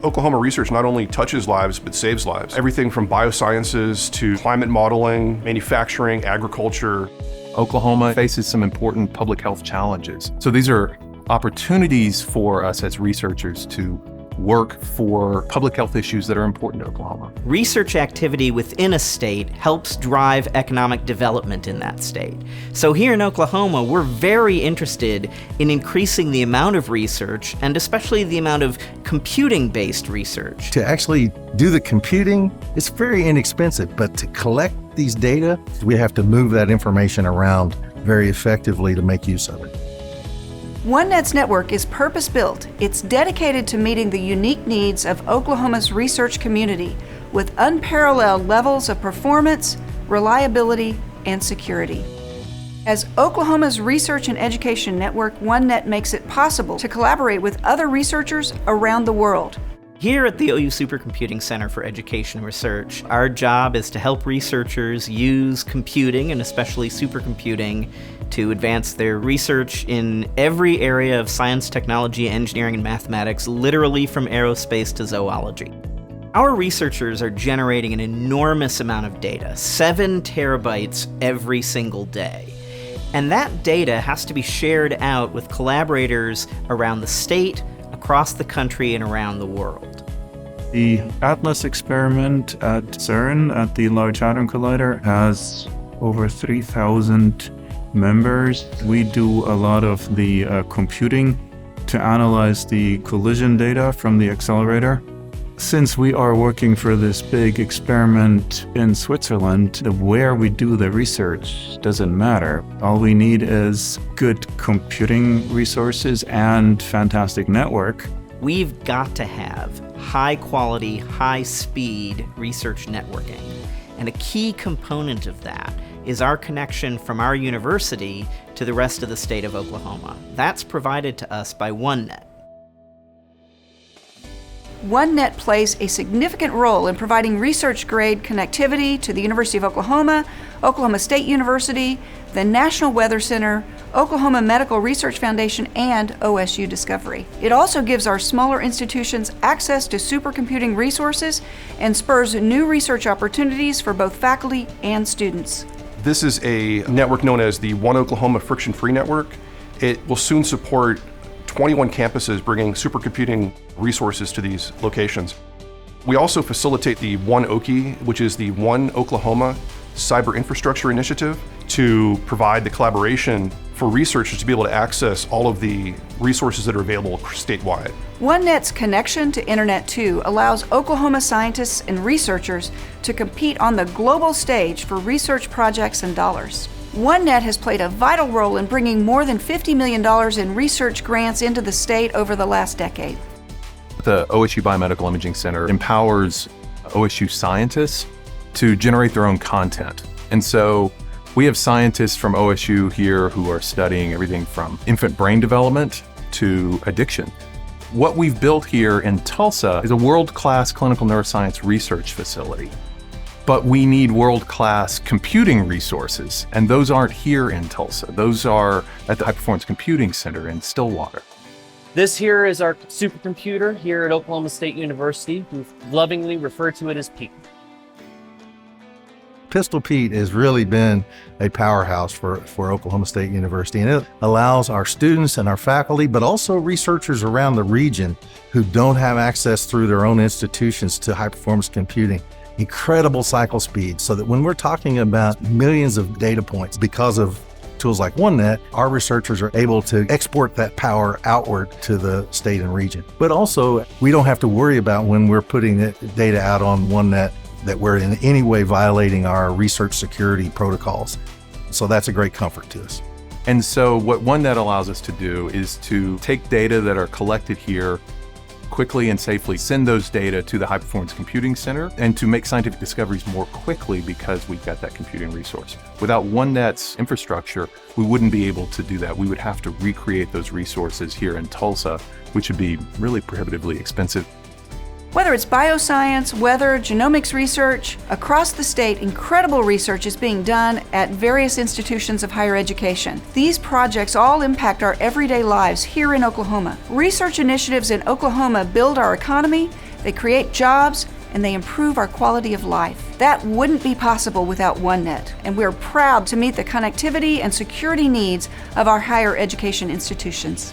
Oklahoma research not only touches lives, but saves lives. Everything from biosciences to climate modeling, manufacturing, agriculture. Oklahoma faces some important public health challenges. So these are opportunities for us as researchers to work for public health issues that are important to Oklahoma. Research activity within a state helps drive economic development in that state. So here in Oklahoma, we're very interested in increasing the amount of research, and especially the amount of computing-based research. To actually do the computing, it's very inexpensive, but to collect these data, we have to move that information around very effectively to make use of it. OneNet's network is purpose-built. It's dedicated to meeting the unique needs of Oklahoma's research community with unparalleled levels of performance, reliability, and security. As Oklahoma's research and education network, OneNet makes it possible to collaborate with other researchers around the world. Here at the OU Supercomputing Center for Education and Research, our job is to help researchers use computing, and especially supercomputing, to advance their research in every area of science, technology, engineering, and mathematics, literally from aerospace to zoology. Our researchers are generating an enormous amount of data, 7 terabytes every single day. And that data has to be shared out with collaborators around the state, across the country, and around the world. The ATLAS experiment at CERN, at the Large Hadron Collider, has over 3,000 members. We do a lot of the computing to analyze the collision data from the accelerator. Since we are working for this big experiment in Switzerland, where we do the research doesn't matter. All we need is good computing resources and fantastic network. We've got to have high quality, high speed research networking. And a key component of that is our connection from our university to the rest of the state of Oklahoma. That's provided to us by OneNet. OneNet plays a significant role in providing research-grade connectivity to the University of Oklahoma, Oklahoma State University, the National Weather Center, Oklahoma Medical Research Foundation, and OSU Discovery. It also gives our smaller institutions access to supercomputing resources and spurs new research opportunities for both faculty and students. This is a network known as the One Oklahoma Friction-Free Network. It will soon support 21 campuses bringing supercomputing resources to these locations. We also facilitate the One Okie, which is the One Oklahoma Cyber Infrastructure Initiative, to provide the collaboration for researchers to be able to access all of the resources that are available statewide. OneNet's connection to Internet 2 allows Oklahoma scientists and researchers to compete on the global stage for research projects and dollars. OneNet has played a vital role in bringing more than $50 million in research grants into the state over the last decade. The OSU Biomedical Imaging Center empowers OSU scientists to generate their own content. And so we have scientists from OSU here who are studying everything from infant brain development to addiction. What we've built here in Tulsa is a world-class clinical neuroscience research facility. But we need world-class computing resources, and those aren't here in Tulsa. Those are at the High Performance Computing Center in Stillwater. This here is our supercomputer here at Oklahoma State University. We lovingly refer to it as Pete. Pistol Pete has really been a powerhouse for Oklahoma State University, and it allows our students and our faculty, but also researchers around the region who don't have access through their own institutions to high-performance computing, incredible cycle speed, so that when we're talking about millions of data points, because of tools like OneNet, our researchers are able to export that power outward to the state and region. But also, we don't have to worry about when we're putting the data out on OneNet that we're in any way violating our research security protocols. So that's a great comfort to us. And so what OneNet allows us to do is to take data that are collected here, quickly and safely send those data to the High Performance Computing Center, and to make scientific discoveries more quickly because we've got that computing resource. Without OneNet's infrastructure, we wouldn't be able to do that. We would have to recreate those resources here in Tulsa, which would be really prohibitively expensive. Whether it's bioscience, weather, genomics research, across the state, incredible research is being done at various institutions of higher education. These projects all impact our everyday lives here in Oklahoma. Research initiatives in Oklahoma build our economy, They create jobs and they improve our quality of life. That wouldn't be possible without OneNet, and we're proud to meet the connectivity and security needs of our higher education institutions.